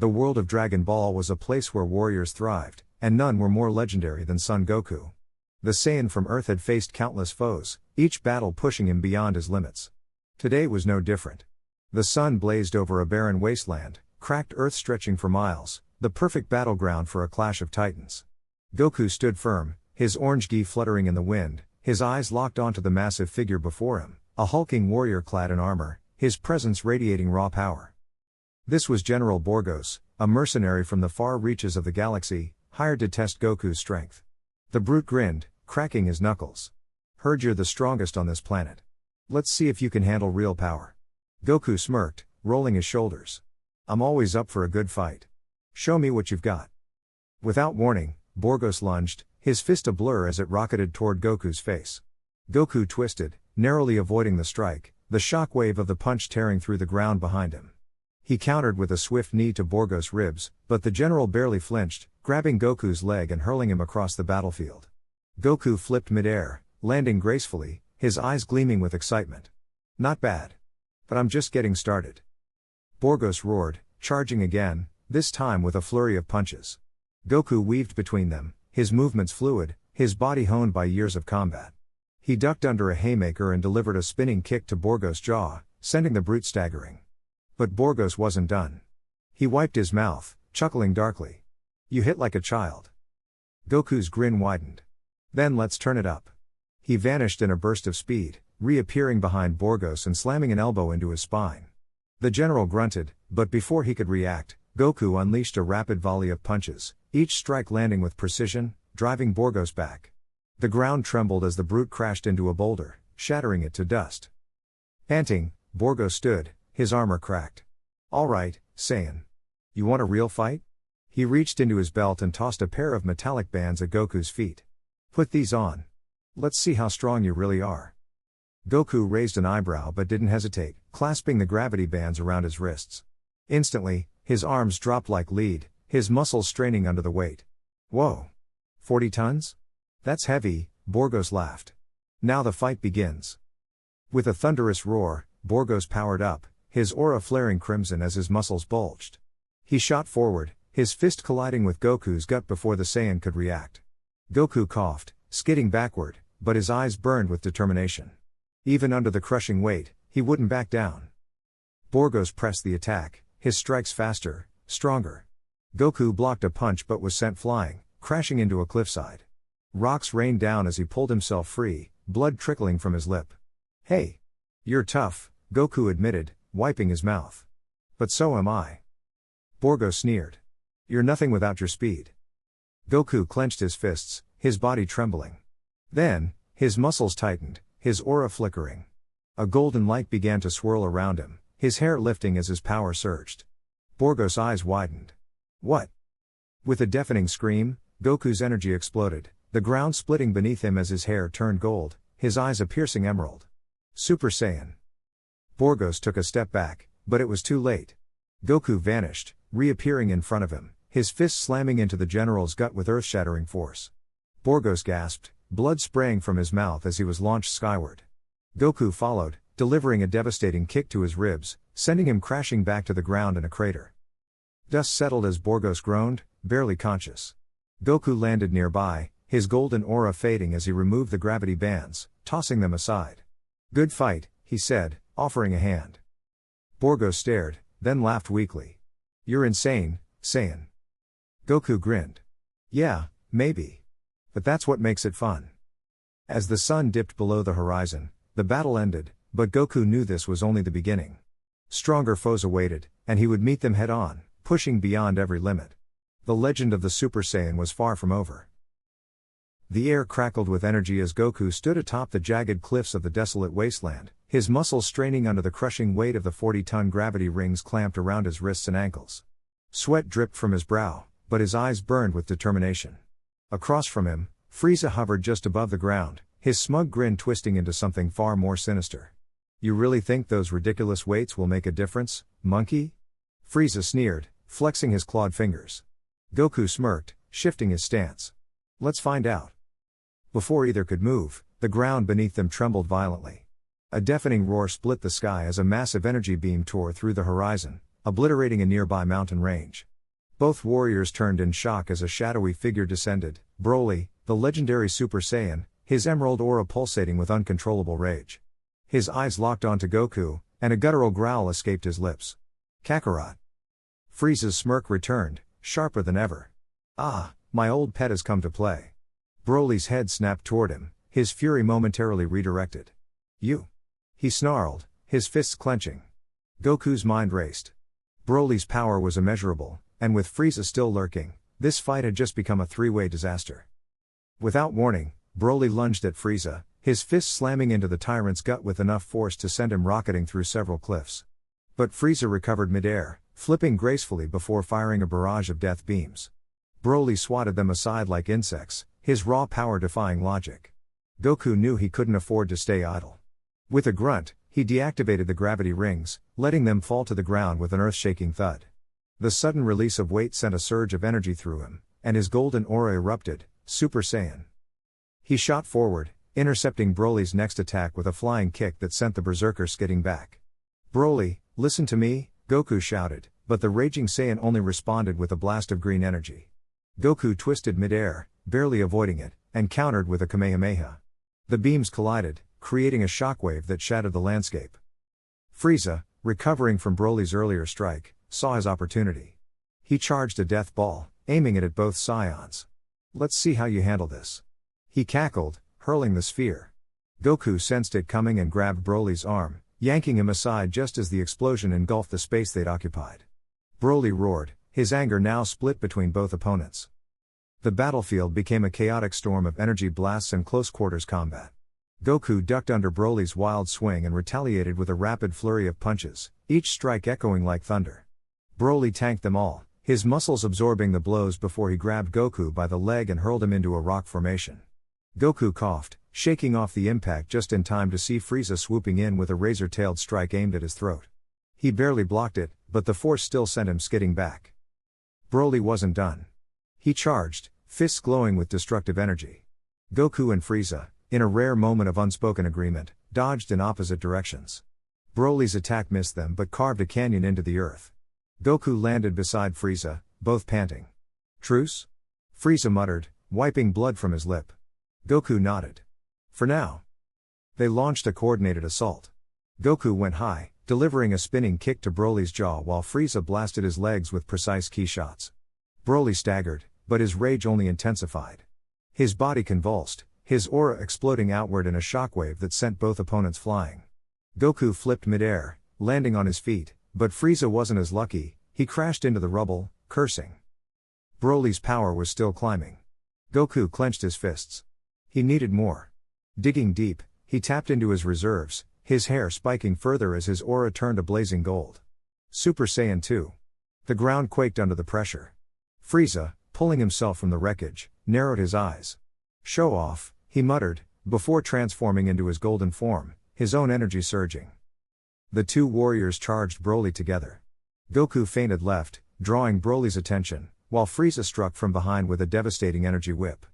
The world of Dragon Ball was a place where warriors thrived, and none were more legendary than Son Goku. The Saiyan from Earth had faced countless foes, each battle pushing him beyond his limits. Today was no different. The sun blazed over a barren wasteland, cracked earth stretching for miles, the perfect battleground for a clash of titans. Goku stood firm, his orange gi fluttering in the wind, his eyes locked onto the massive figure before him, a hulking warrior clad in armor, his presence radiating raw power. This was General Borgos, a mercenary from the far reaches of the galaxy, hired to test Goku's strength. The brute grinned, cracking his knuckles. "Heard you're the strongest on this planet. Let's see if you can handle real power." Goku smirked, rolling his shoulders. "I'm always up for a good fight. Show me what you've got." Without warning, Borgos lunged, his fist a blur as it rocketed toward Goku's face. Goku twisted, narrowly avoiding the strike, the shock wave of the punch tearing through the ground behind him. He countered with a swift knee to Borgos' ribs, but the general barely flinched, grabbing Goku's leg and hurling him across the battlefield. Goku flipped midair, landing gracefully, his eyes gleaming with excitement. "Not bad. But I'm just getting started." Borgos roared, charging again, this time with a flurry of punches. Goku weaved between them, his movements fluid, his body honed by years of combat. He ducked under a haymaker and delivered a spinning kick to Borgos' jaw, sending the brute staggering. But Borgos wasn't done. He wiped his mouth, chuckling darkly. "You hit like a child." Goku's grin widened. "Then let's turn it up." He vanished in a burst of speed, reappearing behind Borgos and slamming an elbow into his spine. The general grunted, but before he could react, Goku unleashed a rapid volley of punches, each strike landing with precision, driving Borgos back. The ground trembled as the brute crashed into a boulder, shattering it to dust. Panting, Borgos stood, his armor cracked. "All right, Saiyan. You want a real fight?" He reached into his belt and tossed a pair of metallic bands at Goku's feet. "Put these on. Let's see how strong you really are." Goku raised an eyebrow but didn't hesitate, clasping the gravity bands around his wrists. Instantly, his arms dropped like lead, his muscles straining under the weight. "Whoa! 40 tons? That's heavy," Borgos laughed. "Now the fight begins." With a thunderous roar, Borgos powered up, his aura flaring crimson as his muscles bulged. He shot forward, his fist colliding with Goku's gut before the Saiyan could react. Goku coughed, skidding backward, but his eyes burned with determination. Even under the crushing weight, he wouldn't back down. Borgos pressed the attack, his strikes faster, stronger. Goku blocked a punch but was sent flying, crashing into a cliffside. Rocks rained down as he pulled himself free, blood trickling from his lip. "Hey! You're tough," Goku admitted, wiping his mouth. "But so am I." Borgos sneered. "You're nothing without your speed." Goku clenched his fists, his body trembling. Then, his muscles tightened, his aura flickering. A golden light began to swirl around him, his hair lifting as his power surged. Borgos' eyes widened. "What?" With a deafening scream, Goku's energy exploded, the ground splitting beneath him as his hair turned gold, his eyes a piercing emerald. "Super Saiyan." Borgos took a step back, but it was too late. Goku vanished, reappearing in front of him, his fist slamming into the general's gut with earth-shattering force. Borgos gasped, blood spraying from his mouth as he was launched skyward. Goku followed, delivering a devastating kick to his ribs, sending him crashing back to the ground in a crater. Dust settled as Borgos groaned, barely conscious. Goku landed nearby, his golden aura fading as he removed the gravity bands, tossing them aside. "Good fight," he said, offering a hand. Borgos stared, then laughed weakly. "You're insane, Saiyan." Goku grinned. "Yeah, maybe. But that's what makes it fun." As the sun dipped below the horizon, the battle ended, but Goku knew this was only the beginning. Stronger foes awaited, and he would meet them head-on, pushing beyond every limit. The legend of the Super Saiyan was far from over. The air crackled with energy as Goku stood atop the jagged cliffs of the desolate wasteland, his muscles straining under the crushing weight of the 40-ton gravity rings clamped around his wrists and ankles. Sweat dripped from his brow, but his eyes burned with determination. Across from him, Frieza hovered just above the ground, his smug grin twisting into something far more sinister. "You really think those ridiculous weights will make a difference, monkey?" Frieza sneered, flexing his clawed fingers. Goku smirked, shifting his stance. "Let's find out." Before either could move, the ground beneath them trembled violently. A deafening roar split the sky as a massive energy beam tore through the horizon, obliterating a nearby mountain range. Both warriors turned in shock as a shadowy figure descended, Broly, the legendary Super Saiyan, his emerald aura pulsating with uncontrollable rage. His eyes locked onto Goku, and a guttural growl escaped his lips. Kakarot. Frieza's smirk returned, sharper than ever. Ah, my old pet has come to play. Broly's head snapped toward him, his fury momentarily redirected. You! He snarled, his fists clenching. Goku's mind raced. Broly's power was immeasurable, and with Frieza still lurking, this fight had just become a three-way disaster. Without warning, Broly lunged at Frieza, his fist slamming into the tyrant's gut with enough force to send him rocketing through several cliffs. But Frieza recovered midair, flipping gracefully before firing a barrage of death beams. Broly swatted them aside like insects, his raw power defying logic. Goku knew he couldn't afford to stay idle. With a grunt, he deactivated the gravity rings, letting them fall to the ground with an earth-shaking thud. The sudden release of weight sent a surge of energy through him, and his golden aura erupted, Super Saiyan. He shot forward, intercepting Broly's next attack with a flying kick that sent the berserker skidding back. Broly, listen to me, Goku shouted, but the raging Saiyan only responded with a blast of green energy. Goku twisted midair, barely avoiding it, and countered with a Kamehameha. The beams collided, creating a shockwave that shattered the landscape. Frieza, recovering from Broly's earlier strike, saw his opportunity. He charged a death ball, aiming it at both Saiyans. Let's see how you handle this. He cackled, hurling the sphere. Goku sensed it coming and grabbed Broly's arm, yanking him aside just as the explosion engulfed the space they'd occupied. Broly roared, his anger now split between both opponents. The battlefield became a chaotic storm of energy blasts and close-quarters combat. Goku ducked under Broly's wild swing and retaliated with a rapid flurry of punches, each strike echoing like thunder. Broly tanked them all, his muscles absorbing the blows before he grabbed Goku by the leg and hurled him into a rock formation. Goku coughed, shaking off the impact just in time to see Frieza swooping in with a razor-tailed strike aimed at his throat. He barely blocked it, but the force still sent him skidding back. Broly wasn't done. He charged, fists glowing with destructive energy. Goku and Frieza, in a rare moment of unspoken agreement, dodged in opposite directions. Broly's attack missed them but carved a canyon into the earth. Goku landed beside Frieza, both panting. Truce? Frieza muttered, wiping blood from his lip. Goku nodded. For now. They launched a coordinated assault. Goku went high, delivering a spinning kick to Broly's jaw while Frieza blasted his legs with precise key shots. Broly staggered, but his rage only intensified. His body convulsed, his aura exploding outward in a shockwave that sent both opponents flying. Goku flipped midair, landing on his feet, but Frieza wasn't as lucky, he crashed into the rubble, cursing. Broly's power was still climbing. Goku clenched his fists. He needed more. Digging deep, he tapped into his reserves, his hair spiking further as his aura turned a blazing gold. Super Saiyan 2. The ground quaked under the pressure. Frieza, pulling himself from the wreckage, narrowed his eyes. Show off, he muttered, before transforming into his golden form, his own energy surging. The two warriors charged Broly together. Goku feinted left, drawing Broly's attention, while Frieza struck from behind with a devastating energy whip.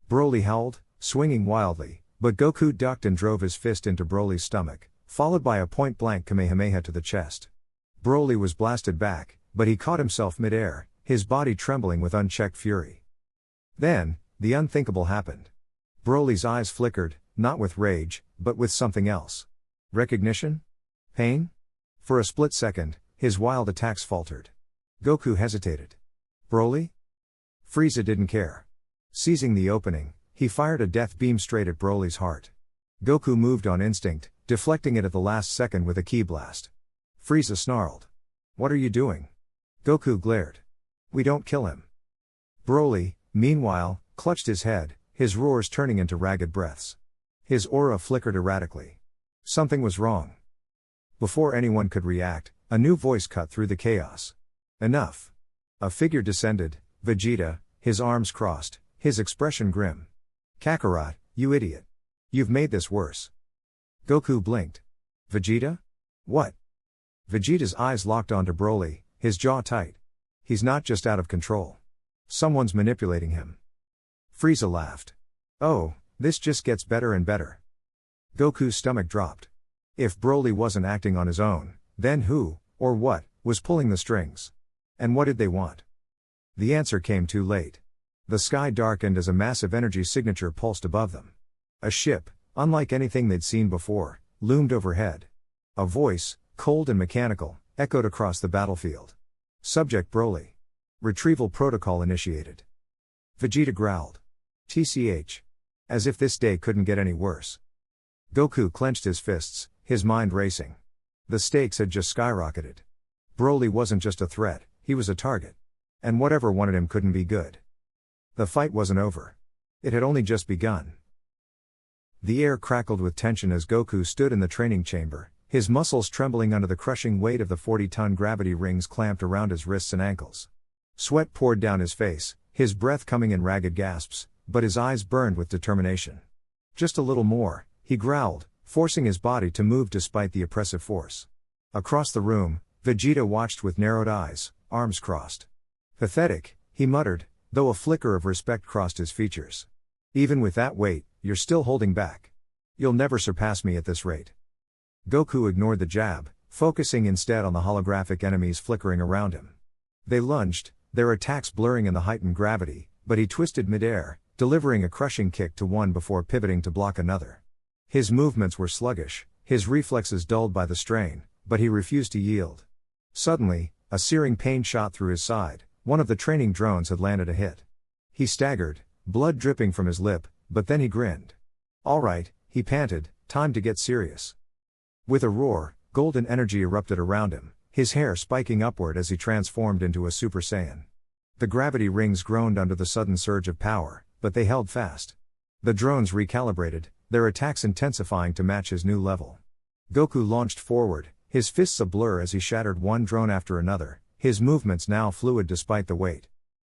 Broly howled, swinging wildly, but Goku ducked and drove his fist into Broly's stomach, followed by a point-blank Kamehameha to the chest. Broly was blasted back, but he caught himself mid-air, his body trembling with unchecked fury. Then, the unthinkable happened. Broly's eyes flickered, not with rage, but with something else. Recognition? Pain? For a split second, his wild attacks faltered. Goku hesitated. Broly? Frieza didn't care. Seizing the opening, he fired a death beam straight at Broly's heart. Goku moved on instinct, deflecting it at the last second with a ki blast. Frieza snarled. What are you doing? Goku glared. We don't kill him. Broly, meanwhile, clutched his head, his roars turning into ragged breaths. His aura flickered erratically. Something was wrong. Before anyone could react, a new voice cut through the chaos. Enough. A figure descended, Vegeta, his arms crossed, his expression grim. Kakarot, you idiot. You've made this worse. Goku blinked. Vegeta? What? Vegeta's eyes locked onto Broly, his jaw tight. He's not just out of control. Someone's manipulating him. Frieza laughed. Oh, this just gets better and better. Goku's stomach dropped. If Broly wasn't acting on his own, then who, or what, was pulling the strings? And what did they want? The answer came too late. The sky darkened as a massive energy signature pulsed above them. A ship, unlike anything they'd seen before, loomed overhead. A voice, cold and mechanical, echoed across the battlefield. Subject Broly. Retrieval protocol initiated. Vegeta growled. TCH. As if this day couldn't get any worse. Goku clenched his fists, his mind racing. The stakes had just skyrocketed. Broly wasn't just a threat, he was a target. And whatever wanted him couldn't be good. The fight wasn't over. It had only just begun. The air crackled with tension as Goku stood in the training chamber, his muscles trembling under the crushing weight of the 40-ton gravity rings clamped around his wrists and ankles. Sweat poured down his face, his breath coming in ragged gasps, but his eyes burned with determination. Just a little more, he growled, forcing his body to move despite the oppressive force. Across the room, Vegeta watched with narrowed eyes, arms crossed. Pathetic, he muttered, though a flicker of respect crossed his features. Even with that weight, you're still holding back. You'll never surpass me at this rate. Goku ignored the jab, focusing instead on the holographic enemies flickering around him. They lunged, their attacks blurring in the heightened gravity, but he twisted midair, delivering a crushing kick to one before pivoting to block another. His movements were sluggish, his reflexes dulled by the strain, but he refused to yield. Suddenly, a searing pain shot through his side. One of the training drones had landed a hit. He staggered, blood dripping from his lip, but then he grinned. All right, he panted, time to get serious. With a roar, golden energy erupted around him, his hair spiking upward as he transformed into a Super Saiyan. The gravity rings groaned under the sudden surge of power, but they held fast. The drones recalibrated, their attacks intensifying to match his new level. Goku launched forward, his fists a blur as he shattered one drone after another, his movements now fluid despite the weight.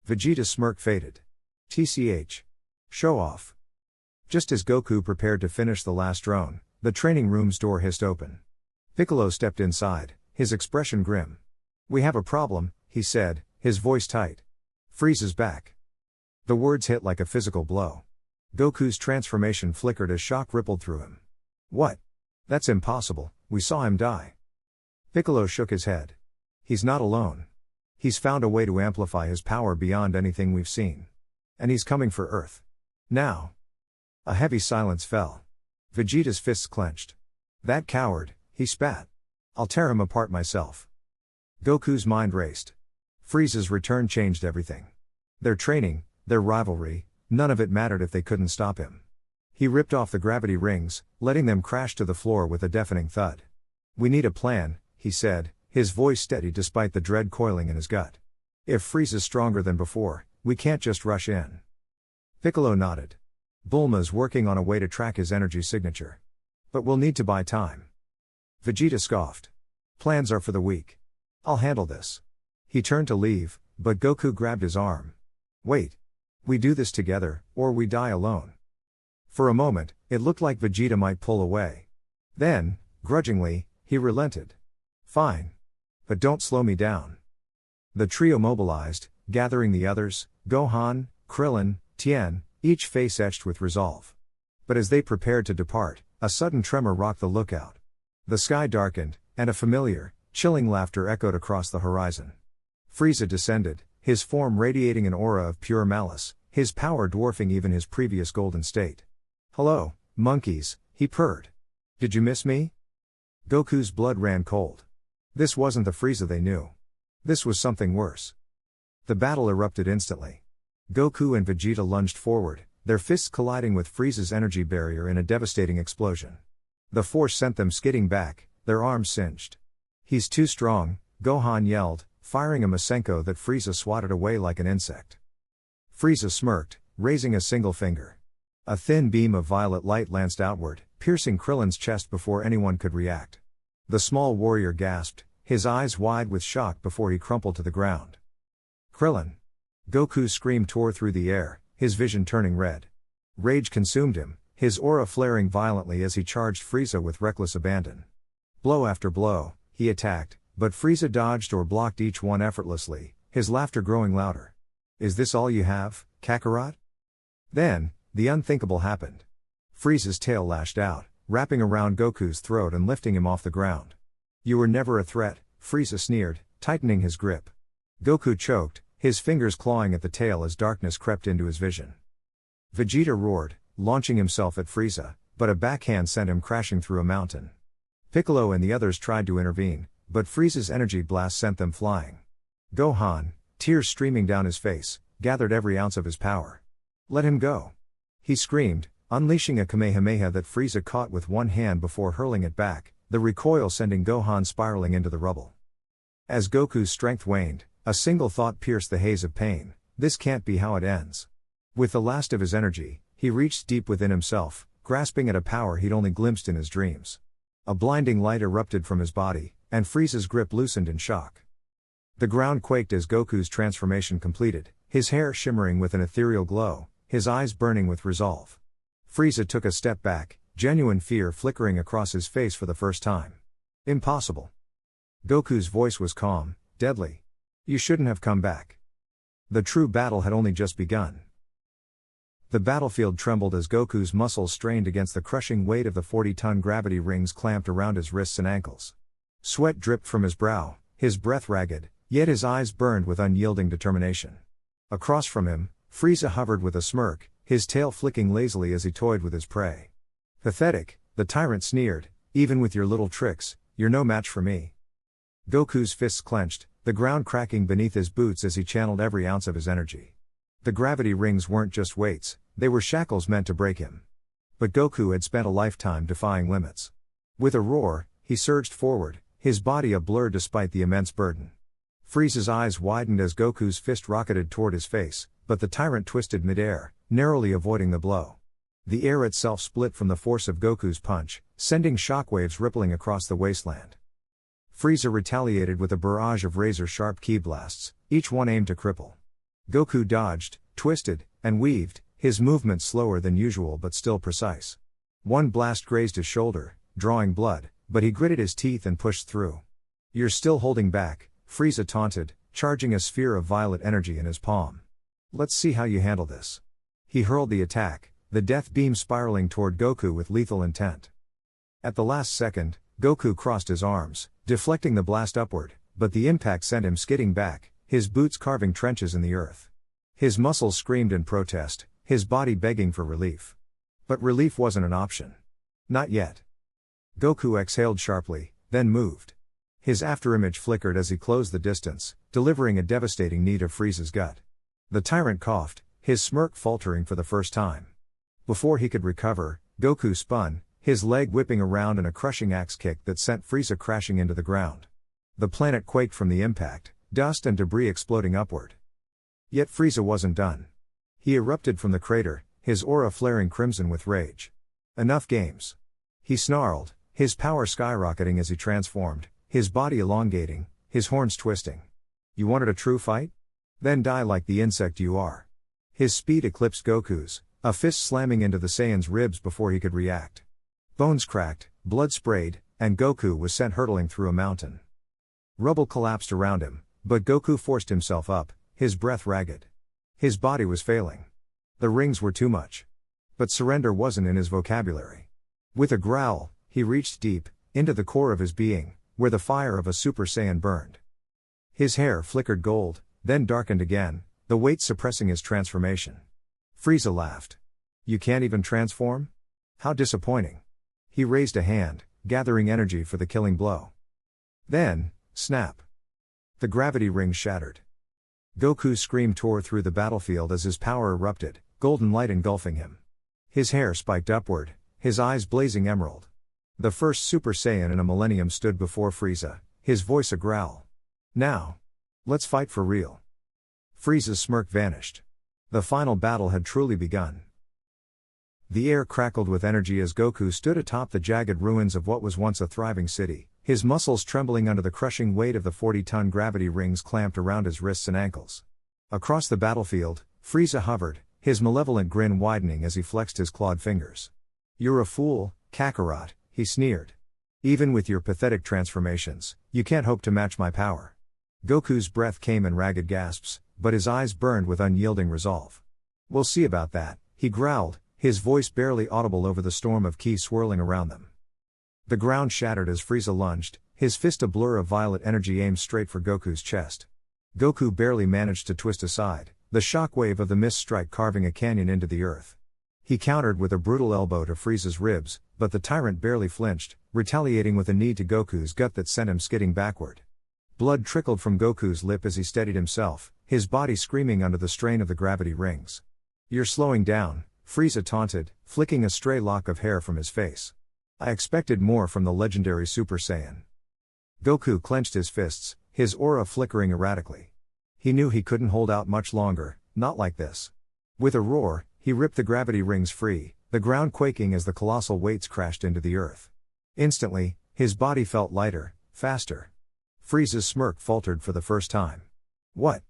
Vegeta's smirk faded. TCH. Show off. Just as Goku prepared to finish the last drone, the training room's door hissed open. Piccolo stepped inside, his expression grim. We have a problem, he said, his voice tight. Frieza's back. The words hit like a physical blow. Goku's transformation flickered as shock rippled through him. What? That's impossible, we saw him die. Piccolo shook his head. He's not alone. He's found a way to amplify his power beyond anything we've seen. And he's coming for Earth. Now. A heavy silence fell. Vegeta's fists clenched. That coward, he spat. I'll tear him apart myself. Goku's mind raced. Frieza's return changed everything. Their training, their rivalry, none of it mattered if they couldn't stop him. He ripped off the gravity rings, letting them crash to the floor with a deafening thud. We need a plan, he said, his voice steady despite the dread coiling in his gut. If Frieza's stronger than before, we can't just rush in. Piccolo nodded. Bulma's working on a way to track his energy signature. But we'll need to buy time. Vegeta scoffed. Plans are for the weak. I'll handle this. He turned to leave, but Goku grabbed his arm. Wait. We do this together, or we die alone. For a moment, it looked like Vegeta might pull away. Then, grudgingly, he relented. Fine. But don't slow me down. The trio mobilized, gathering the others, Gohan, Krillin, Tien, each face etched with resolve. But as they prepared to depart, a sudden tremor rocked the lookout. The sky darkened, and a familiar, chilling laughter echoed across the horizon. Frieza descended, his form radiating an aura of pure malice, his power dwarfing even his previous golden state. Hello, monkeys, he purred. Did you miss me? Goku's blood ran cold. This wasn't the Frieza they knew. This was something worse. The battle erupted instantly. Goku and Vegeta lunged forward, their fists colliding with Frieza's energy barrier in a devastating explosion. The force sent them skidding back, their arms singed. He's too strong, Gohan yelled, firing a Masenko that Frieza swatted away like an insect. Frieza smirked, raising a single finger. A thin beam of violet light lanced outward, piercing Krillin's chest before anyone could react. The small warrior gasped, his eyes wide with shock before he crumpled to the ground. Krillin! Goku's scream tore through the air, his vision turning red. Rage consumed him, his aura flaring violently as he charged Frieza with reckless abandon. Blow after blow, he attacked, but Frieza dodged or blocked each one effortlessly, his laughter growing louder. Is this all you have, Kakarot? Then, the unthinkable happened. Frieza's tail lashed out, wrapping around Goku's throat and lifting him off the ground. You were never a threat, Frieza sneered, tightening his grip. Goku choked, his fingers clawing at the tail as darkness crept into his vision. Vegeta roared, launching himself at Frieza, but a backhand sent him crashing through a mountain. Piccolo and the others tried to intervene, but Frieza's energy blast sent them flying. Gohan, tears streaming down his face, gathered every ounce of his power. "Let him go!" he screamed, unleashing a Kamehameha that Frieza caught with one hand before hurling it back, the recoil sending Gohan spiraling into the rubble. As Goku's strength waned, a single thought pierced the haze of pain: this can't be how it ends. With the last of his energy, he reached deep within himself, grasping at a power he'd only glimpsed in his dreams. A blinding light erupted from his body, and Frieza's grip loosened in shock. The ground quaked as Goku's transformation completed, his hair shimmering with an ethereal glow, his eyes burning with resolve. Frieza took a step back, genuine fear flickering across his face for the first time. "Impossible." Goku's voice was calm, deadly. "You shouldn't have come back." The true battle had only just begun. The battlefield trembled as Goku's muscles strained against the crushing weight of the 40-ton gravity rings clamped around his wrists and ankles. Sweat dripped from his brow, his breath ragged, yet his eyes burned with unyielding determination. Across from him, Frieza hovered with a smirk, his tail flicking lazily as he toyed with his prey. "Pathetic," the tyrant sneered, "even with your little tricks, you're no match for me." Goku's fists clenched, the ground cracking beneath his boots as he channeled every ounce of his energy. The gravity rings weren't just weights, they were shackles meant to break him. But Goku had spent a lifetime defying limits. With a roar, he surged forward, his body a blur despite the immense burden. Frieza's eyes widened as Goku's fist rocketed toward his face, but the tyrant twisted midair, narrowly avoiding the blow. The air itself split from the force of Goku's punch, sending shockwaves rippling across the wasteland. Frieza retaliated with a barrage of razor-sharp ki blasts, each one aimed to cripple. Goku dodged, twisted, and weaved, his movements slower than usual but still precise. One blast grazed his shoulder, drawing blood, but he gritted his teeth and pushed through. "You're still holding back," Frieza taunted, charging a sphere of violet energy in his palm. "Let's see how you handle this." He hurled the attack, the death beam spiraling toward Goku with lethal intent. At the last second, Goku crossed his arms, deflecting the blast upward, but the impact sent him skidding back, his boots carving trenches in the earth. His muscles screamed in protest, his body begging for relief. But relief wasn't an option. Not yet. Goku exhaled sharply, then moved. His afterimage flickered as he closed the distance, delivering a devastating knee to Frieza's gut. The tyrant coughed, his smirk faltering for the first time. Before he could recover, Goku spun, his leg whipping around in a crushing axe kick that sent Frieza crashing into the ground. The planet quaked from the impact, dust and debris exploding upward. Yet Frieza wasn't done. He erupted from the crater, his aura flaring crimson with rage. "Enough games." He snarled, his power skyrocketing as he transformed, his body elongating, his horns twisting. "You wanted a true fight? Then die like the insect you are." His speed eclipsed Goku's, a fist slamming into the Saiyan's ribs before he could react. Bones cracked, blood sprayed, and Goku was sent hurtling through a mountain. Rubble collapsed around him, but Goku forced himself up, his breath ragged. His body was failing. The rings were too much. But surrender wasn't in his vocabulary. With a growl, he reached deep, into the core of his being, where the fire of a Super Saiyan burned. His hair flickered gold, then darkened again, the weight suppressing his transformation. Frieza laughed. "You can't even transform? How disappointing." He raised a hand, gathering energy for the killing blow. Then, snap. The gravity ring shattered. Goku's scream tore through the battlefield as his power erupted, golden light engulfing him. His hair spiked upward, his eyes blazing emerald. The first Super Saiyan in a millennium stood before Frieza, his voice a growl. "Now. Let's fight for real." Frieza's smirk vanished. The final battle had truly begun. The air crackled with energy as Goku stood atop the jagged ruins of what was once a thriving city, his muscles trembling under the crushing weight of the 40-ton gravity rings clamped around his wrists and ankles. Across the battlefield, Frieza hovered, his malevolent grin widening as he flexed his clawed fingers. "You're a fool, Kakarot," he sneered. "Even with your pathetic transformations, you can't hope to match my power." Goku's breath came in ragged gasps, but his eyes burned with unyielding resolve. "We'll see about that," he growled, his voice barely audible over the storm of ki swirling around them. The ground shattered as Frieza lunged, his fist a blur of violet energy aimed straight for Goku's chest. Goku barely managed to twist aside, the shockwave of the mist strike carving a canyon into the earth. He countered with a brutal elbow to Frieza's ribs, but the tyrant barely flinched, retaliating with a knee to Goku's gut that sent him skidding backward. Blood trickled from Goku's lip as he steadied himself, his body screaming under the strain of the gravity rings. "You're slowing down," Frieza taunted, flicking a stray lock of hair from his face. "I expected more from the legendary Super Saiyan." Goku clenched his fists, his aura flickering erratically. He knew he couldn't hold out much longer, not like this. With a roar, he ripped the gravity rings free, the ground quaking as the colossal weights crashed into the earth. Instantly, his body felt lighter, faster. Frieza's smirk faltered for the first time. "What?"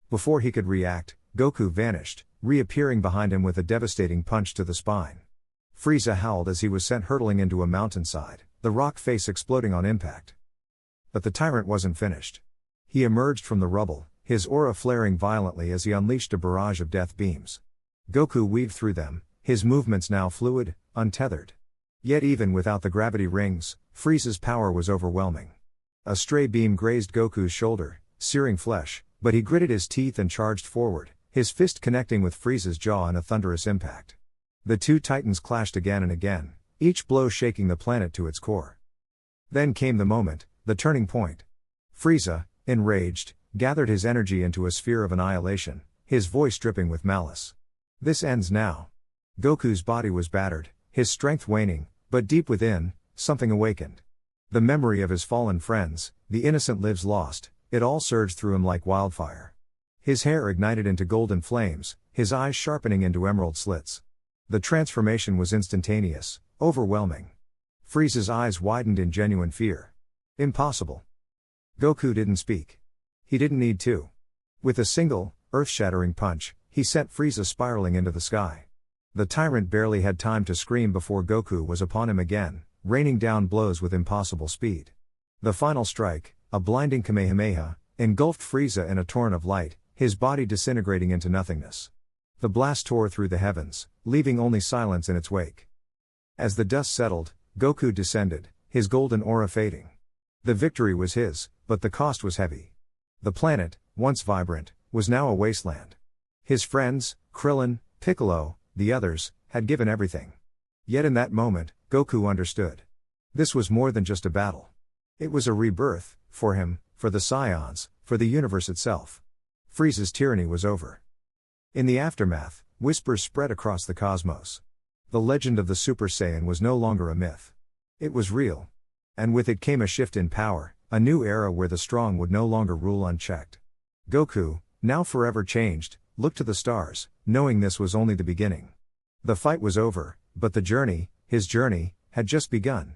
Before he could react, Goku vanished, reappearing behind him with a devastating punch to the spine. Frieza howled as he was sent hurtling into a mountainside, the rock face exploding on impact. But the tyrant wasn't finished. He emerged from the rubble, his aura flaring violently as he unleashed a barrage of death beams. Goku weaved through them, his movements now fluid, untethered. Yet even without the gravity rings, Frieza's power was overwhelming. A stray beam grazed Goku's shoulder, searing flesh, but he gritted his teeth and charged forward, his fist connecting with Frieza's jaw in a thunderous impact. The two titans clashed again and again, each blow shaking the planet to its core. Then came the moment, the turning point. Frieza, enraged, gathered his energy into a sphere of annihilation, his voice dripping with malice. "This ends now." Goku's body was battered, his strength waning, but deep within, something awakened. The memory of his fallen friends, the innocent lives lost, it all surged through him like wildfire. His hair ignited into golden flames, his eyes sharpening into emerald slits. The transformation was instantaneous, overwhelming. Frieza's eyes widened in genuine fear. Impossible. Goku didn't speak. He didn't need to. With a single, earth-shattering punch, he sent Frieza spiraling into the sky. The tyrant barely had time to scream before Goku was upon him again, raining down blows with impossible speed. The final strike, a blinding Kamehameha, engulfed Frieza in a torrent of light, his body disintegrating into nothingness. The blast tore through the heavens, leaving only silence in its wake. As the dust settled, Goku descended, his golden aura fading. The victory was his, but the cost was heavy. The planet, once vibrant, was now a wasteland. His friends, Krillin, Piccolo, the others, had given everything. Yet in that moment, Goku understood. This was more than just a battle. It was a rebirth, for him, for the Saiyans, for the universe itself. Frieza's tyranny was over. In the aftermath, whispers spread across the cosmos. The legend of the Super Saiyan was no longer a myth. It was real. And with it came a shift in power, a new era where the strong would no longer rule unchecked. Goku, now forever changed, looked to the stars, knowing this was only the beginning. The fight was over, but the journey, his journey, had just begun.